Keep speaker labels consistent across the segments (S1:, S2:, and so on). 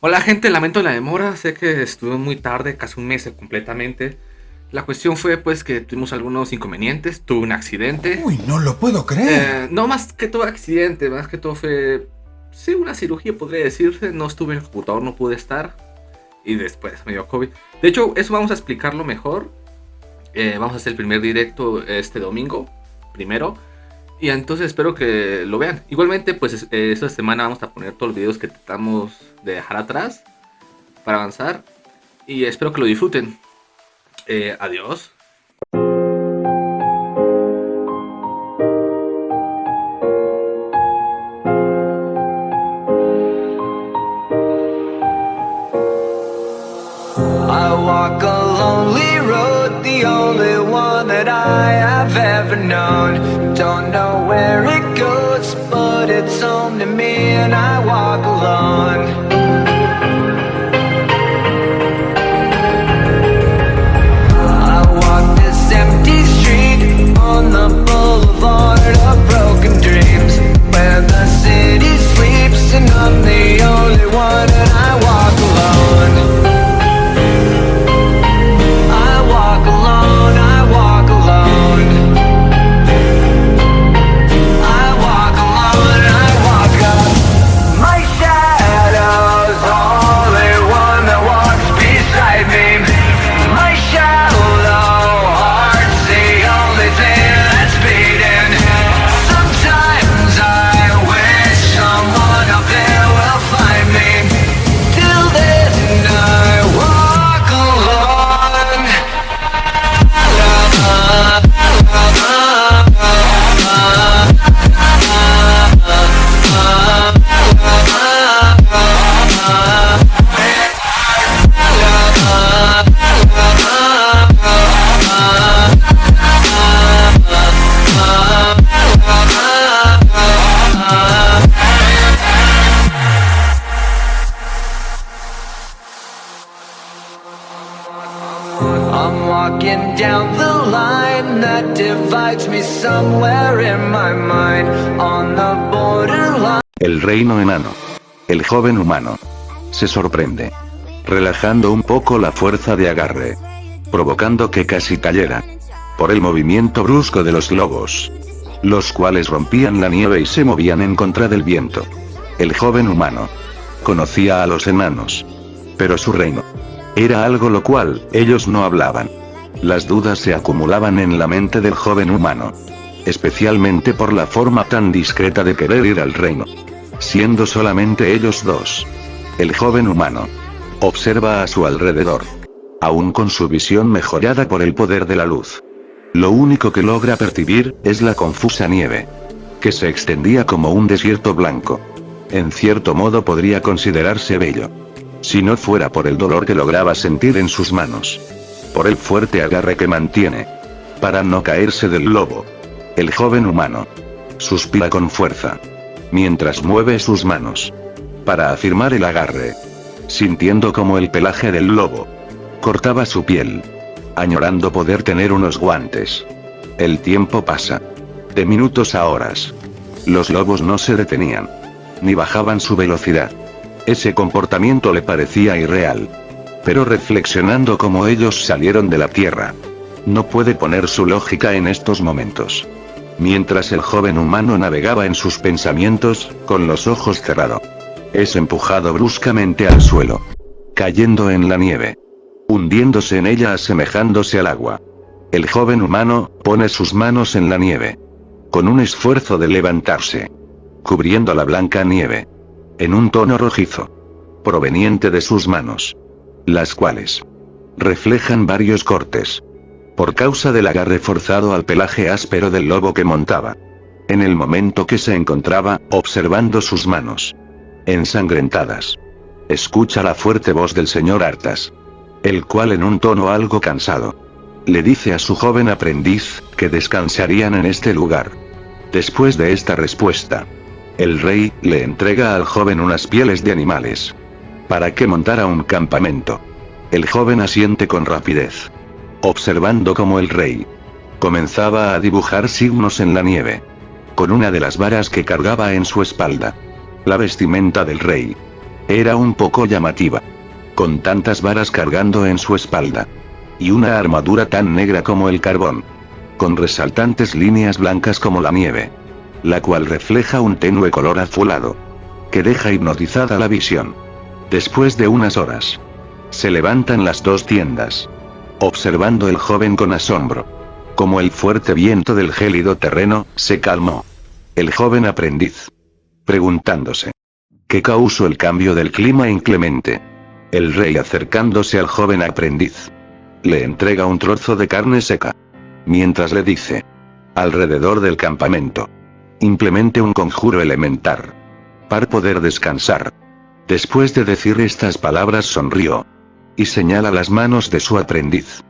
S1: Hola gente, lamento la demora, sé que estuvo muy tarde, casi un mes completamente. La cuestión fue pues que tuvimos algunos inconvenientes, tuve un accidente.
S2: Uy, no lo puedo creer.
S1: No más que todo accidente, más que todo fue, sí, una cirugía podría decirse, no estuve en el computador, no pude estar y después me dio COVID. De hecho, eso vamos a explicarlo mejor. Vamos a hacer el primer directo este domingo, primero. Y entonces espero que lo vean. Igualmente, pues esta semana vamos a poner todos los videos que tratamos de dejar atrás para avanzar. Y espero que lo disfruten. Adiós.
S3: I walk a lonely road, the only one that I have ever known. Don't know where it goes, but it's home to me, and I walk alone. I walk this empty street on the boulevard of broken dreams, where the city sleeps and I'm the only one, and I walk alone. I walk alone, I walk alone. I walk alone, I walk up. My shadow's only one that walks beside me. My shallow heart's the only thing that's beating. Sometimes I wish someone up there will find me. Till then I walk alone. I'm walking down the line that divides me somewhere in my mind, on the borderline.
S4: El reino enano. El joven humano. Se sorprende. Relajando un poco la fuerza de agarre. Provocando que casi cayera. Por el movimiento brusco de los lobos. Los cuales rompían la nieve y se movían en contra del viento. El joven humano. Conocía a los enanos. Pero su reino. Era algo lo cual, ellos no hablaban. Las dudas se acumulaban en la mente del joven humano. Especialmente por la forma tan discreta de querer ir al reino. Siendo solamente ellos dos. El joven humano. Observa a su alrededor. Aún con su visión mejorada por el poder de la luz. Lo único que logra percibir, es la confusa nieve. Que se extendía como un desierto blanco. En cierto modo podría considerarse bello. Si no fuera por el dolor que lograba sentir en sus manos. Por el fuerte agarre que mantiene. Para no caerse del lobo. El joven humano. Suspira con fuerza. Mientras mueve sus manos. Para afirmar el agarre. Sintiendo como el pelaje del lobo. Cortaba su piel. Añorando poder tener unos guantes. El tiempo pasa. De minutos a horas. Los lobos no se detenían. Ni bajaban su velocidad. Ese comportamiento le parecía irreal. Pero reflexionando cómo ellos salieron de la tierra. No puede poner su lógica en estos momentos. Mientras el joven humano navegaba en sus pensamientos, con los ojos cerrados. Es empujado bruscamente al suelo. Cayendo en la nieve. Hundiéndose en ella asemejándose al agua. El joven humano, pone sus manos en la nieve. Con un esfuerzo de levantarse. Cubriendo la blanca nieve. En un tono rojizo. Proveniente de sus manos. Las cuales. Reflejan varios cortes. Por causa del agarre forzado al pelaje áspero del lobo que montaba. En el momento que se encontraba, observando sus manos. Ensangrentadas. Escucha la fuerte voz del señor Artas. El cual en un tono algo cansado. Le dice a su joven aprendiz, que descansarían en este lugar. Después de esta respuesta. El rey, le entrega al joven unas pieles de animales. Para que montara un campamento. El joven asiente con rapidez. Observando cómo el rey. Comenzaba a dibujar signos en la nieve. Con una de las varas que cargaba en su espalda. La vestimenta del rey. Era un poco llamativa. Con tantas varas cargando en su espalda. Y una armadura tan negra como el carbón. Con resaltantes líneas blancas como la nieve. La cual refleja un tenue color azulado. Que deja hipnotizada la visión. Después de unas horas. Se levantan las dos tiendas. Observando el joven con asombro. Como el fuerte viento del gélido terreno, se calmó. El joven aprendiz. Preguntándose. ¿Qué causó el cambio del clima inclemente? El rey acercándose al joven aprendiz. Le entrega un trozo de carne seca. Mientras le dice. Alrededor del campamento. Implemente un conjuro elemental. Para poder descansar. Después de decir estas palabras sonrió. Y señala las manos de su aprendiz.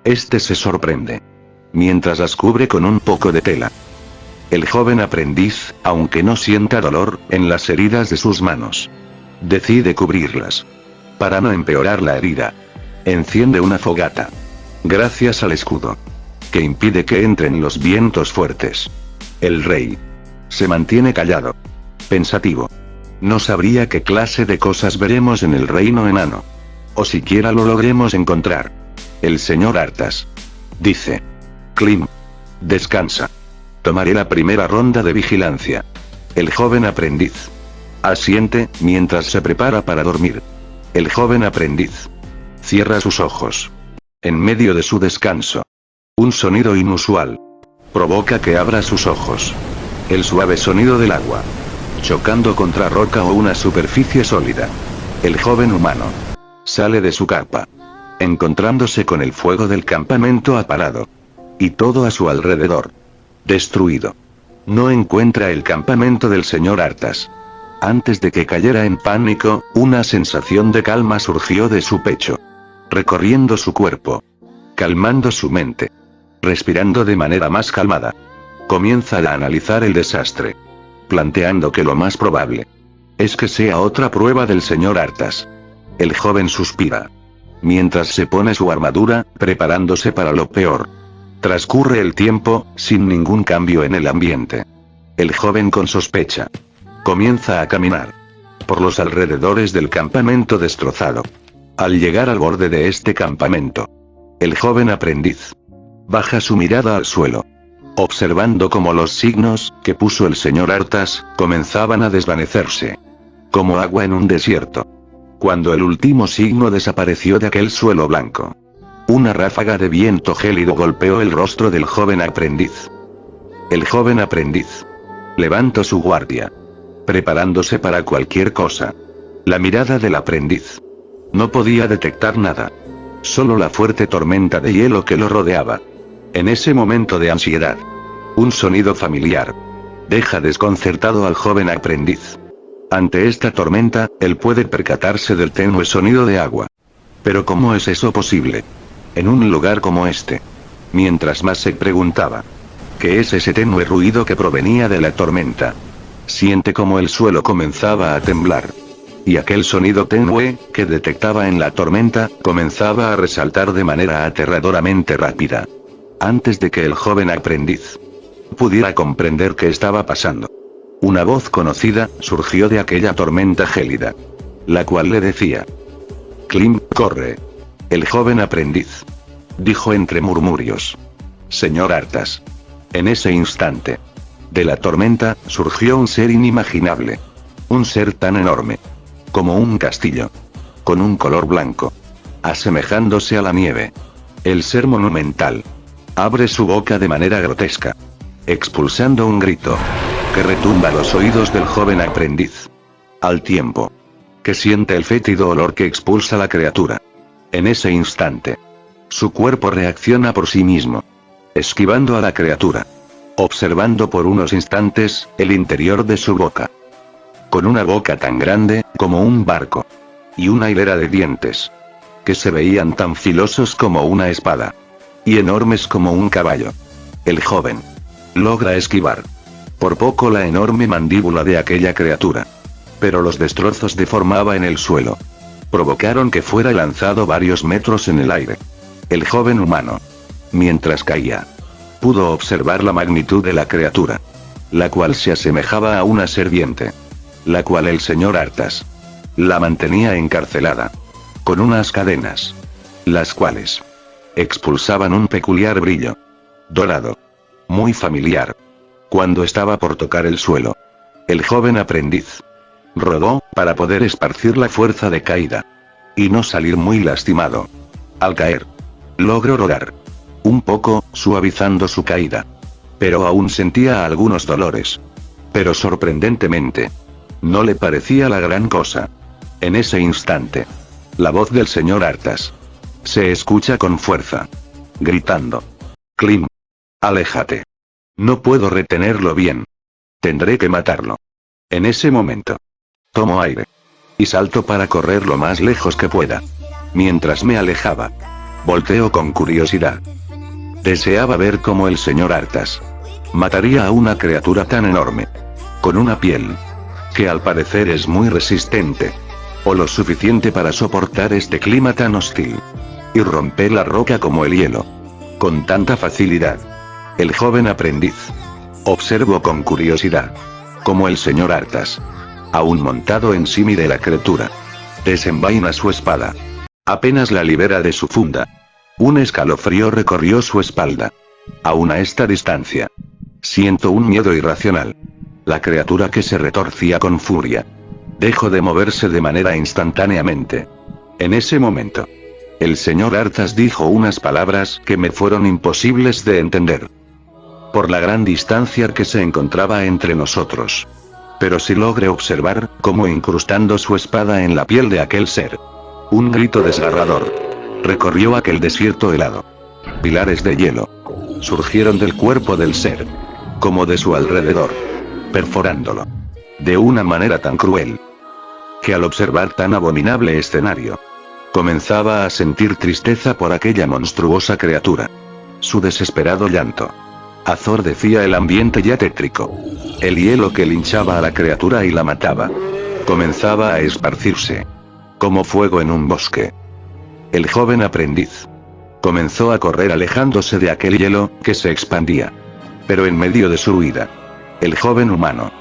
S4: Este se sorprende. Mientras las cubre con un poco de tela. El joven aprendiz, aunque no sienta dolor en las heridas de sus manos. Decide cubrirlas. Para no empeorar la herida. Enciende una fogata. Gracias al escudo. Que impide que entren los vientos fuertes. El rey. Se mantiene callado. Pensativo. No sabría qué clase de cosas veremos en el reino enano. O siquiera lo logremos encontrar. El señor Arthas. Dice. Clim. Descansa. Tomaré la primera ronda de vigilancia. El joven aprendiz. Asiente, mientras se prepara para dormir. El joven aprendiz. Cierra sus ojos. En medio de su descanso. Un sonido inusual. Provoca que abra sus ojos. El suave sonido del agua. Chocando contra roca o una superficie sólida. El joven humano. Sale de su carpa. Encontrándose con el fuego del campamento apagado. Y todo a su alrededor. Destruido. No encuentra el campamento del señor Arthas. Antes de que cayera en pánico, una sensación de calma surgió de su pecho. Recorriendo su cuerpo. Calmando su mente. Respirando de manera más calmada. Comienza a analizar el desastre. Planteando que lo más probable es que sea otra prueba del señor Arthas. El joven suspira. Mientras se pone su armadura, preparándose para lo peor. Transcurre el tiempo, sin ningún cambio en el ambiente. El joven con sospecha. Comienza a caminar. Por los alrededores del campamento destrozado. Al llegar al borde de este campamento. El joven aprendiz. Baja su mirada al suelo. Observando cómo los signos, que puso el señor Arthas, comenzaban a desvanecerse. Como agua en un desierto. Cuando el último signo desapareció de aquel suelo blanco. Una ráfaga de viento gélido golpeó el rostro del joven aprendiz. El joven aprendiz. Levantó su guardia. Preparándose para cualquier cosa. La mirada del aprendiz. No podía detectar nada. Solo la fuerte tormenta de hielo que lo rodeaba. En ese momento de ansiedad. Un sonido familiar. Deja desconcertado al joven aprendiz. Ante esta tormenta, él puede percatarse del tenue sonido de agua. Pero ¿cómo es eso posible? En un lugar como este. Mientras más se preguntaba. ¿Qué es ese tenue ruido que provenía de la tormenta? Siente como el suelo comenzaba a temblar. Y aquel sonido tenue, que detectaba en la tormenta, comenzaba a resaltar de manera aterradoramente rápida. Antes de que el joven aprendiz pudiera comprender qué estaba pasando. Una voz conocida, surgió de aquella tormenta gélida. La cual le decía. Clim, corre. El joven aprendiz. Dijo entre murmurios. Señor Arthas. En ese instante. De la tormenta, surgió un ser inimaginable. Un ser tan enorme. Como un castillo. Con un color blanco. Asemejándose a la nieve. El ser monumental. Abre su boca de manera grotesca. Expulsando un grito. Que retumba los oídos del joven aprendiz. Al tiempo. Que siente el fétido olor que expulsa la criatura. En ese instante. Su cuerpo reacciona por sí mismo. Esquivando a la criatura. Observando por unos instantes, el interior de su boca. Con una boca tan grande, como un barco. Y una hilera de dientes. Que se veían tan filosos como una espada. Y enormes como un caballo. El joven. Logra esquivar. Por poco la enorme mandíbula de aquella criatura. Pero los destrozos deformaba en el suelo. Provocaron que fuera lanzado varios metros en el aire. El joven humano. Mientras caía. Pudo observar la magnitud de la criatura. La cual se asemejaba a una serpiente. La cual el señor Arthas La mantenía encarcelada. Con unas cadenas. Las cuales expulsaban un peculiar brillo. Dorado. Muy familiar. Cuando estaba por tocar el suelo, el joven aprendiz rodó para poder esparcir la fuerza de caída. Y no salir muy lastimado. Al caer, logró rodar un poco, suavizando su caída. Pero aún sentía algunos dolores. Pero sorprendentemente, no le parecía la gran cosa. En ese instante, la voz del señor Artas se escucha con fuerza, gritando: Clim, aléjate. No puedo retenerlo bien. Tendré que matarlo. En ese momento, tomo aire y salto para correr lo más lejos que pueda. Mientras me alejaba, volteo con curiosidad. Deseaba ver cómo el señor Artas mataría a una criatura tan enorme, con una piel que al parecer es muy resistente, o lo suficiente para soportar este clima tan hostil, y romper la roca como el hielo, con tanta facilidad. El joven aprendiz observó con curiosidad cómo el señor Artas, aún montado encima de la criatura, desenvaina su espada. Apenas la libera de su funda, un escalofrío recorrió su espalda. Aún a esta distancia, siento un miedo irracional. La criatura que se retorcía con furia dejó de moverse de manera instantáneamente. En ese momento, el señor Artas dijo unas palabras que me fueron imposibles de entender, por la gran distancia que se encontraba entre nosotros. Pero sí logré observar cómo, incrustando su espada en la piel de aquel ser, un grito desgarrador recorrió aquel desierto helado. Pilares de hielo surgieron del cuerpo del ser, como de su alrededor, perforándolo de una manera tan cruel, que al observar tan abominable escenario, comenzaba a sentir tristeza por aquella monstruosa criatura. Su desesperado llanto azordecía el ambiente ya tétrico. El hielo que linchaba a la criatura y la mataba comenzaba a esparcirse como fuego en un bosque. El joven aprendiz comenzó a correr alejándose de aquel hielo que se expandía. Pero en medio de su huida, el joven humano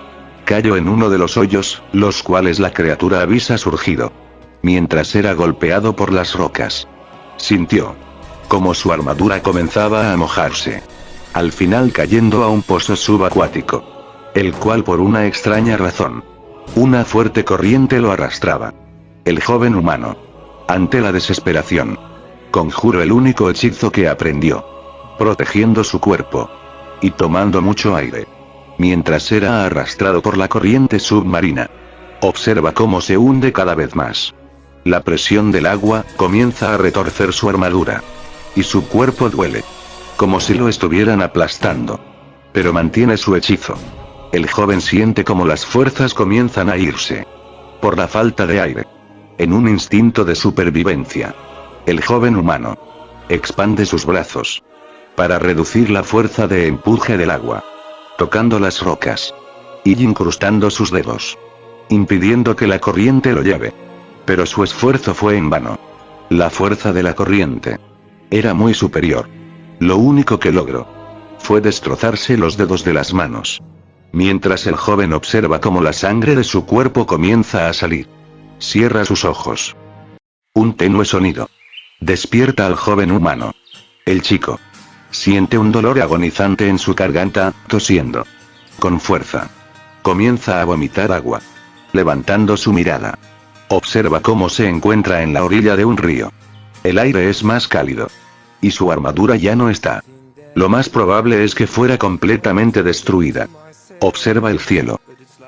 S4: cayó en uno de los hoyos, los cuales la criatura había surgido. Mientras era golpeado por las rocas, sintió como su armadura comenzaba a mojarse, al final cayendo a un pozo subacuático, el cual por una extraña razón, una fuerte corriente lo arrastraba. El joven humano, ante la desesperación, conjuró el único hechizo que aprendió, protegiendo su cuerpo y tomando mucho aire, mientras era arrastrado por la corriente submarina. Observa cómo se hunde cada vez más. La presión del agua comienza a retorcer su armadura, y su cuerpo duele, como si lo estuvieran aplastando. Pero mantiene su hechizo. El joven siente como las fuerzas comienzan a irse por la falta de aire. En un instinto de supervivencia, el joven humano expande sus brazos para reducir la fuerza de empuje del agua, tocando las rocas y incrustando sus dedos, impidiendo que la corriente lo lleve. Pero su esfuerzo fue en vano. La fuerza de la corriente era muy superior. Lo único que logró fue destrozarse los dedos de las manos. Mientras el joven observa cómo la sangre de su cuerpo comienza a salir, cierra sus ojos. Un tenue sonido despierta al joven humano. El chico siente un dolor agonizante en su garganta, tosiendo con fuerza. Comienza a vomitar agua. Levantando su mirada, observa cómo se encuentra en la orilla de un río. El aire es más cálido, y su armadura ya no está. Lo más probable es que fuera completamente destruida. Observa el cielo,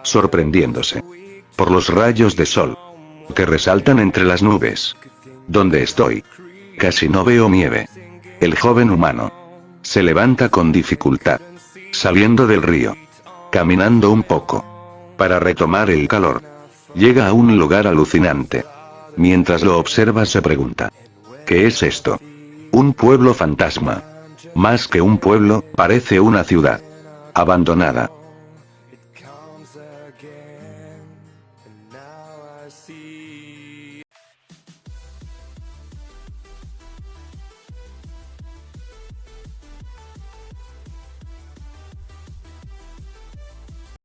S4: sorprendiéndose por los rayos de sol que resaltan entre las nubes. ¿Dónde estoy? Casi no veo nieve. El joven humano se levanta con dificultad, saliendo del río, caminando un poco para retomar el calor. Llega a un lugar alucinante. Mientras lo observa se pregunta: ¿qué es esto? Un pueblo fantasma. Más que un pueblo, parece una ciudad abandonada.